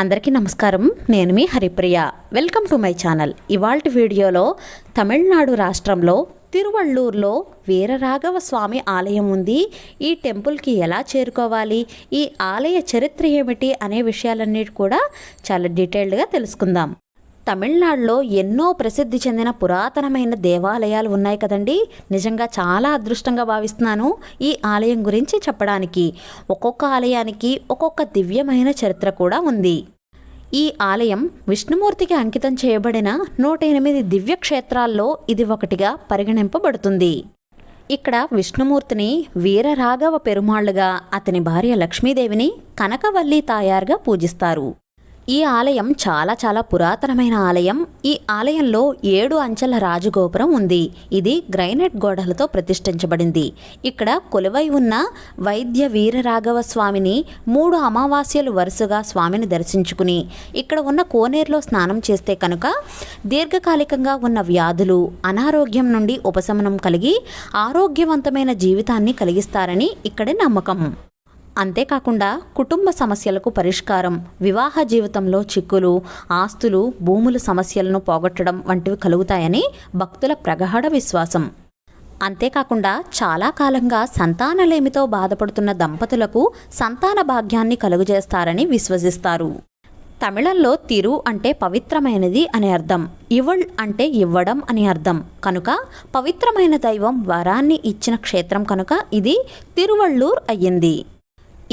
అందరికీ నమస్కారం. నేను మీ Haripriya. Welcome to my channel. ఇవాల్టి వీడియోలో తమిళనాడు రాష్ట్రంలో తిరువళ్ళూరులో వీరరాఘవ స్వామి ఆలయం ఉంది. ఈ టెంపుల్కి ఎలా చేరుకోవాలి, ఈ ఆలయ చరిత్ర ఏమిటి అనే విషయాలన్నిటి కూడా చాలా డీటెయిల్డ్గా తెలుసుకుందాం. తమిళనాడులో ఎన్నో ప్రసిద్ధి చెందిన పురాతనమైన దేవాలయాలు ఉన్నాయి కదండి. నిజంగా చాలా అదృష్టంగా భావిస్తున్నాను ఈ ఆలయం గురించి చెప్పడానికి. ఒక్కొక్క ఆలయానికి ఒక్కొక్క దివ్యమైన చరిత్ర కూడా ఉంది. ఈ ఆలయం విష్ణుమూర్తికి అంకితం చేయబడిన 108 దివ్య క్షేత్రాల్లో ఇది ఒకటిగా పరిగణింపబడుతుంది. ఇక్కడ విష్ణుమూర్తిని వీరరాఘవ పెరుమాళ్లుగా, అతని భార్య లక్ష్మీదేవిని కనకవల్లి తాయారుగా పూజిస్తారు. ఈ ఆలయం చాలా పురాతనమైన ఆలయం. ఈ ఆలయంలో 7 అంచెల రాజగోపురం ఉంది. ఇది గ్రైనైట్ గోడలతో ప్రతిష్ఠించబడింది. ఇక్కడ కొలువై ఉన్న వైద్య వీరరాఘవ స్వామిని 3 అమావాస్యలు వరుసగా స్వామిని దర్శించుకుని ఇక్కడ ఉన్న కోనేరులో స్నానం చేస్తే కనుక దీర్ఘకాలికంగా ఉన్న వ్యాధులు, అనారోగ్యం నుండి ఉపశమనం కలిగి ఆరోగ్యవంతమైన జీవితాన్ని కలిగిస్తారని ఇక్కడి నమ్మకం. అంతేకాకుండా కుటుంబ సమస్యలకు పరిష్కారం, వివాహ జీవితంలో చిక్కులు, ఆస్తులు, భూముల సమస్యలను పోగొట్టడం వంటివి కలుగుతాయని భక్తుల ప్రగాఢ విశ్వాసం. అంతేకాకుండా చాలా కాలంగా సంతానలేమితో బాధపడుతున్న దంపతులకు సంతాన భాగ్యాన్ని కలుగజేస్తారని విశ్వసిస్తారు. తమిళంలో తిరు అంటే పవిత్రమైనది అని అర్థం, ఇవళ్ అంటే ఇవ్వడం అని అర్థం. కనుక పవిత్రమైన దైవం వరాన్ని ఇచ్చిన క్షేత్రం కనుక ఇది తిరువళ్ళూర్ అయ్యింది.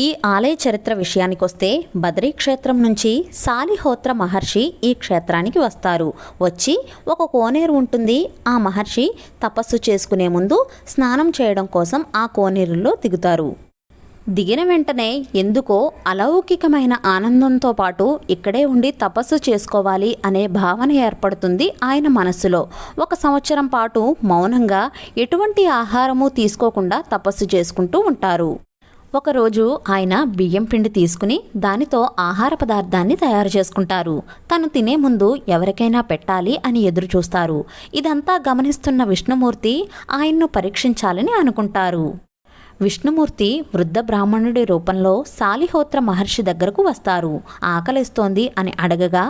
ఈ ఆలయ చరిత్ర విషయానికొస్తే బదరీ క్షేత్రం నుంచి సాలిహోత్ర మహర్షి ఈ క్షేత్రానికి వస్తారు. వచ్చి ఒక కోనేరు ఉంటుంది. ఆ మహర్షి తపస్సు చేసుకునే ముందు స్నానం చేయడం కోసం ఆ కోనేరులో దిగుతారు. దిగిన వెంటనే ఎందుకో అలౌకికమైన ఆనందంతో పాటు ఇక్కడే ఉండి తపస్సు చేసుకోవాలి అనే భావన ఏర్పడుతుంది ఆయన మనస్సులో. 1 సంవత్సరం పాటు మౌనంగా ఎటువంటి ఆహారము తీసుకోకుండా తపస్సు చేసుకుంటూ ఉంటారు. ఒకరోజు ఆయన బియ్యం పిండి తీసుకుని దానితో ఆహార పదార్థాన్ని తయారు చేసుకుంటారు. తను తినే ముందు ఎవరికైనా పెట్టాలి అని ఎదురు చూస్తారు. ఇదంతా గమనిస్తున్న విష్ణుమూర్తి ఆయన్ను పరీక్షించాలని అనుకుంటారు. విష్ణుమూర్తి వృద్ధ బ్రాహ్మణుడి రూపంలో సాలిహోత్ర మహర్షి దగ్గరకు వస్తారు. ఆకలిస్తోంది అని అడగగా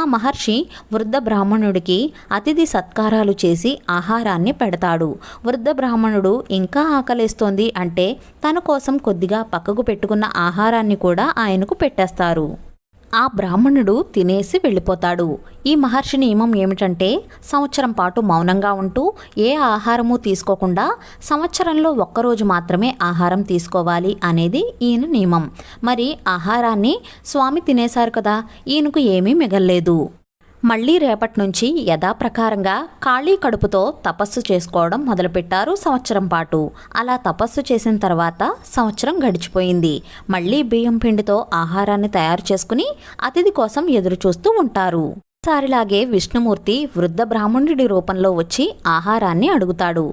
ఆ మహర్షి వృద్ధ బ్రాహ్మణుడికి అతిథి సత్కారాలు చేసి ఆహారాన్ని పెడతాడు. వృద్ధ బ్రాహ్మణుడు ఇంకా ఆకలిస్తోంది అంటే తన కోసం కొద్దిగా పక్కకు పెట్టుకున్న ఆహారాన్ని కూడా ఆయనకు పెట్టేస్తారు. ఆ బ్రాహ్మణుడు తినేసి వెళ్ళిపోతాడు. ఈ మహర్షి నియమం ఏమిటంటే సంవత్సరం పాటు మౌనంగా ఉంటూ ఏ ఆహారము తీసుకోకుండా సంవత్సరంలో 1 రోజు మాత్రమే ఆహారం తీసుకోవాలి అనేది ఈయన నియమం. మరి ఆహారాన్ని స్వామి తినేశారు కదా, ఈయనకు ఏమీ మిగల్లేదు. మళ్ళీ రేపటి నుంచి యథాప్రకారంగా ఖాళీ కడుపుతో తపస్సు చేసుకోవడం మొదలుపెట్టారు సంవత్సరం పాటు. అలా తపస్సు చేసిన తర్వాత సంవత్సరం గడిచిపోయింది. మళ్ళీ బియ్యం పిండితో ఆహారాన్ని తయారు చేసుకుని అతిథి కోసం ఎదురు చూస్తూ ఉంటారు. సారిలాగే విష్ణుమూర్తి వృద్ధ బ్రాహ్మణుడి రూపంలో వచ్చి ఆహారాన్ని అడుగుతాడు.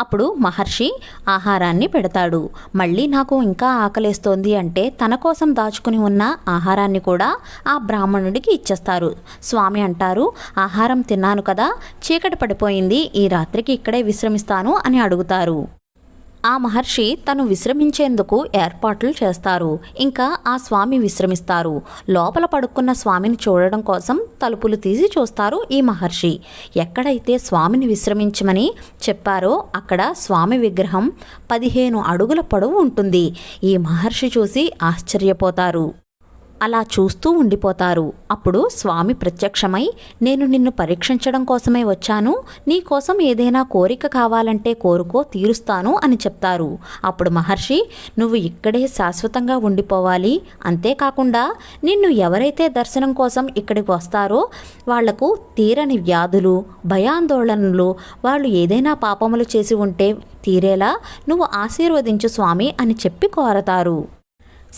అప్పుడు మహర్షి ఆహారాన్ని పెడతాడు. మళ్ళీ నాకు ఇంకా ఆకలేస్తోంది అంటే తన కోసం దాచుకుని ఉన్న ఆహారాన్ని కూడా ఆ బ్రాహ్మణుడికి ఇచ్చేస్తారు. స్వామి అంటారు, ఆహారం తిన్నాను కదా, చీకటి పడిపోయింది, ఈ రాత్రికి ఇక్కడే విశ్రమిస్తాను అని అడుగుతారు. ఆ మహర్షి తను విశ్రమించేందుకు ఏర్పాట్లు చేస్తారు. ఇంకా ఆ స్వామి విశ్రమిస్తారు. లోపల పడుకున్న స్వామిని చూడడం కోసం తలుపులు తీసి చూస్తారు ఈ మహర్షి. ఎక్కడైతే స్వామిని విశ్రమించమని చెప్పారో అక్కడ స్వామి విగ్రహం 15 అడుగుల పొడవు ఉంటుంది. ఈ మహర్షి చూసి ఆశ్చర్యపోతారు. అలా చూస్తూ ఉండిపోతారు. అప్పుడు స్వామి ప్రత్యక్షమై, నేను నిన్ను పరీక్షించడం కోసమే వచ్చాను, నీ కోసం ఏదైనా కోరిక కావాలంటే కోరుకో, తీరుస్తాను అని చెప్తారు. అప్పుడు మహర్షి, నువ్వు ఇక్కడే శాశ్వతంగా ఉండిపోవాలి, అంతేకాకుండా నిన్ను ఎవరైతే దర్శనం కోసం ఇక్కడికి వస్తారో వాళ్లకు తీరని వ్యాధులు, భయాందోళనలు, వాళ్ళు ఏదైనా పాపములు చేసి ఉంటే తీరేలా నువ్వు ఆశీర్వదించు స్వామి అని చెప్పి కోరతారు.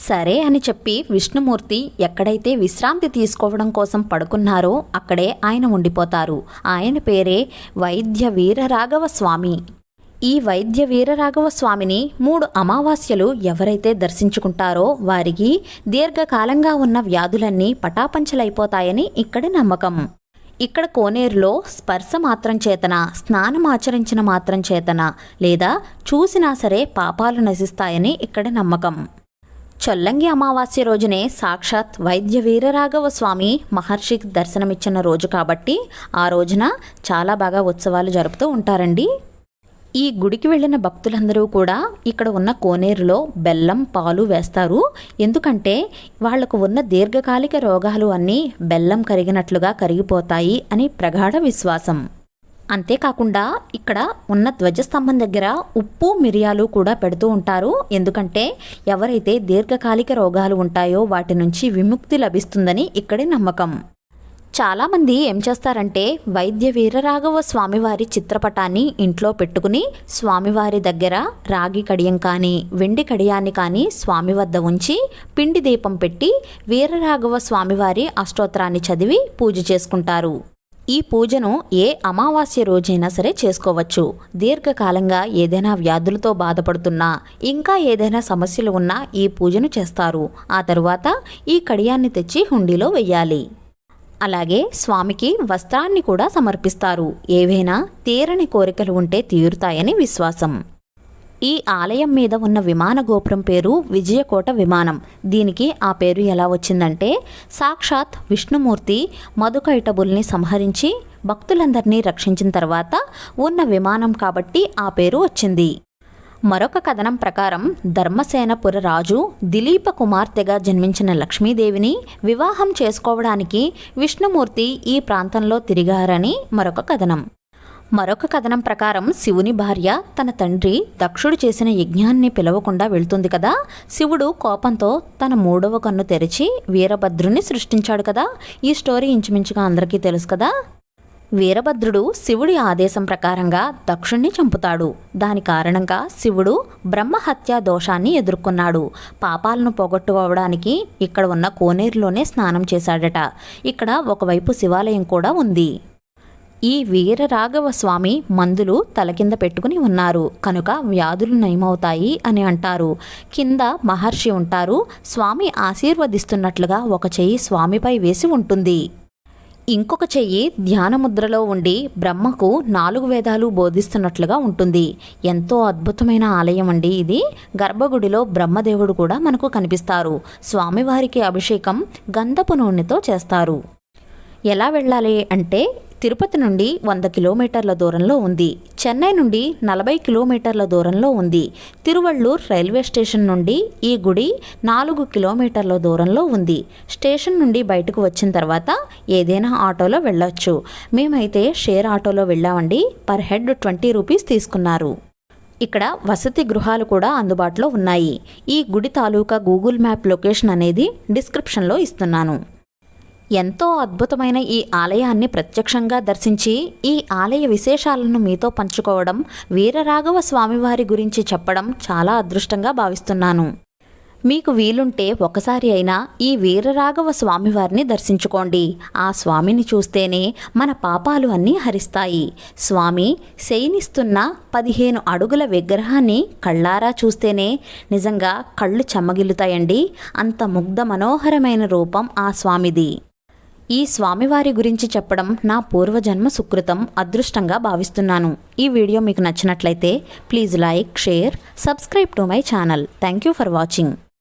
సరే అని చెప్పి విష్ణుమూర్తి ఎక్కడైతే విశ్రాంతి తీసుకోవడం కోసం పడుకున్నారో అక్కడే ఆయన ఉండిపోతారు. ఆయన పేరే వైద్య వీరరాఘవ స్వామి. ఈ వైద్య వీరరాఘవ స్వామిని 3 అమావాస్యలు ఎవరైతే దర్శించుకుంటారో వారికి దీర్ఘకాలంగా ఉన్న వ్యాధులన్నీ పటాపంచలైపోతాయని ఇక్కడి నమ్మకం. ఇక్కడ కోనేరులో స్పర్శ మాత్రం చేతన, స్నానం ఆచరించిన మాత్రం చేతన లేదా చూసినా సరే పాపాలు నశిస్తాయని ఇక్కడి నమ్మకం. చొల్లంగి అమావాస్య రోజునే సాక్షాత్ వైద్య వీరరాఘవ స్వామి మహర్షికి దర్శనమిచ్చిన రోజు కాబట్టి ఆ రోజున చాలా బాగా ఉత్సవాలు జరుపుతూ ఉంటారండి. ఈ గుడికి వెళ్ళిన భక్తులందరూ కూడా ఇక్కడ ఉన్న కోనేరులో బెల్లం పాలు వేస్తారు. ఎందుకంటే వాళ్లకు ఉన్న దీర్ఘకాలిక రోగాలు అన్నీ బెల్లం కరిగినట్లుగా కరిగిపోతాయి అని ప్రగాఢ విశ్వాసం. అంతేకాకుండా ఇక్కడ ఉన్న ధ్వజస్తంభం దగ్గర ఉప్పు మిరియాలు కూడా పెడుతూ ఉంటారు. ఎందుకంటే ఎవరైతే దీర్ఘకాలిక రోగాలు ఉంటాయో వాటి నుంచి విముక్తి లభిస్తుందని ఇక్కడి నమ్మకం. చాలామంది ఏం చేస్తారంటే వైద్య వీరరాఘవ స్వామివారి చిత్రపటాన్ని ఇంట్లో పెట్టుకుని స్వామివారి దగ్గర రాగి కడియం కానీ వెండి కడియాన్ని కానీ స్వామి వద్ద ఉంచి పిండి దీపం పెట్టి వీరరాఘవ స్వామివారి అష్టోత్తరాన్ని చదివి పూజ చేసుకుంటారు. ఈ పూజను ఏ అమావాస్య రోజైనా సరే చేసుకోవచ్చు. దీర్ఘకాలంగా ఏదైనా వ్యాధులతో బాధపడుతున్నా ఇంకా ఏదైనా సమస్యలు ఉన్నా ఈ పూజను చేస్తారు. ఆ తరువాత ఈ కడియాన్ని తెచ్చి హుండీలో వెయ్యాలి. అలాగే స్వామికి వస్త్రాన్ని కూడా సమర్పిస్తారు. ఏవైనా తీరని కోరికలు ఉంటే తీరుతాయని విశ్వాసం. ఈ ఆలయం మీద ఉన్న విమాన గోపురం పేరు విజయకోట విమానం. దీనికి ఆ పేరు ఎలా వచ్చిందంటే సాక్షాత్ విష్ణుమూర్తి మధుకైటబుల్ని సంహరించి భక్తులందరినీ రక్షించిన తర్వాత ఉన్న విమానం కాబట్టి ఆ పేరు వచ్చింది. మరొక కథనం ప్రకారం ధర్మసేనపుర రాజు దిలీప కుమార్తెగా జన్మించిన లక్ష్మీదేవిని వివాహం చేసుకోవడానికి విష్ణుమూర్తి ఈ ప్రాంతంలో తిరిగారని మరొక కథనం ప్రకారం శివుని భార్య తన తండ్రి దక్షుడు చేసిన యజ్ఞాన్ని పిలవకుండా వెళ్తుంది కదా. శివుడు కోపంతో తన 3వ కన్ను తెరిచి వీరభద్రుని సృష్టించాడు కదా. ఈ స్టోరీ ఇంచుమించుగా అందరికీ తెలుసు కదా. వీరభద్రుడు శివుడి ఆదేశం ప్రకారంగా దక్షుణ్ణి చంపుతాడు. దాని కారణంగా శివుడు బ్రహ్మహత్యా దోషాన్ని ఎదుర్కొన్నాడు. పాపాలను పోగొట్టుకోవడానికి ఇక్కడ ఉన్న కోనేరులోనే స్నానం చేశాడట. ఇక్కడ ఒకవైపు శివాలయం కూడా ఉంది. ఈ వీరరాఘవ స్వామి మందులు తల కింద పెట్టుకుని ఉన్నారు కనుక వ్యాధులు నయమవుతాయి అని అంటారు. కింద మహర్షి ఉంటారు. స్వామి ఆశీర్వదిస్తున్నట్లుగా ఒక చెయ్యి స్వామిపై వేసి ఉంటుంది. ఇంకొక చెయ్యి ధ్యానముద్రలో ఉండి బ్రహ్మకు 4 వేదాలు బోధిస్తున్నట్లుగా ఉంటుంది. ఎంతో అద్భుతమైన ఆలయం అండి ఇది. గర్భగుడిలో బ్రహ్మదేవుడు కూడా మనకు కనిపిస్తారు. స్వామివారికి అభిషేకం గంధపు నూనెతో చేస్తారు. ఎలా వెళ్ళాలి అంటే తిరుపతి నుండి 100 కిలోమీటర్ల దూరంలో ఉంది. చెన్నై నుండి 40 కిలోమీటర్ల దూరంలో ఉంది. తిరువళ్ళూర్ రైల్వే స్టేషన్ నుండి ఈ గుడి 4 కిలోమీటర్ల దూరంలో ఉంది. స్టేషన్ నుండి బయటకు వచ్చిన తర్వాత ఏదైనా ఆటోలో వెళ్ళొచ్చు. మేమైతే షేర్ ఆటోలో వెళ్ళామండి. పర్ హెడ్ 20 రూపీస్ తీసుకున్నారు. ఇక్కడ వసతి గృహాలు కూడా అందుబాటులో ఉన్నాయి. ఈ గుడి తాలూకా గూగుల్ మ్యాప్ లొకేషన్ అనేది డిస్క్రిప్షన్లో ఇస్తున్నాను. ఎంతో అద్భుతమైన ఈ ఆలయాన్ని ప్రత్యక్షంగా దర్శించి ఈ ఆలయ విశేషాలను మీతో పంచుకోవడం, వీరరాఘవ స్వామివారి గురించి చెప్పడం చాలా అదృష్టంగా భావిస్తున్నాను. మీకు వీలుంటే ఒకసారి అయినా ఈ వీరరాఘవ స్వామివారిని దర్శించుకోండి. ఆ స్వామిని చూస్తేనే మన పాపాలు అన్నీ హరిస్తాయి. స్వామి శయనిస్తున్న 15 అడుగుల విగ్రహాన్ని కళ్ళారా చూస్తేనే నిజంగా కళ్ళు చెమ్మగిల్లుతాయండి. అంత ముగ్ధ మనోహరమైన రూపం ఆ స్వామిది. ఈ స్వామివారి గురించి చెప్పడం నా పూర్వజన్మ సుకృతం, అదృష్టంగా భావిస్తున్నాను. ఈ వీడియో మీకు నచ్చినట్లయితే please like, share, subscribe to my channel. Thank you for watching.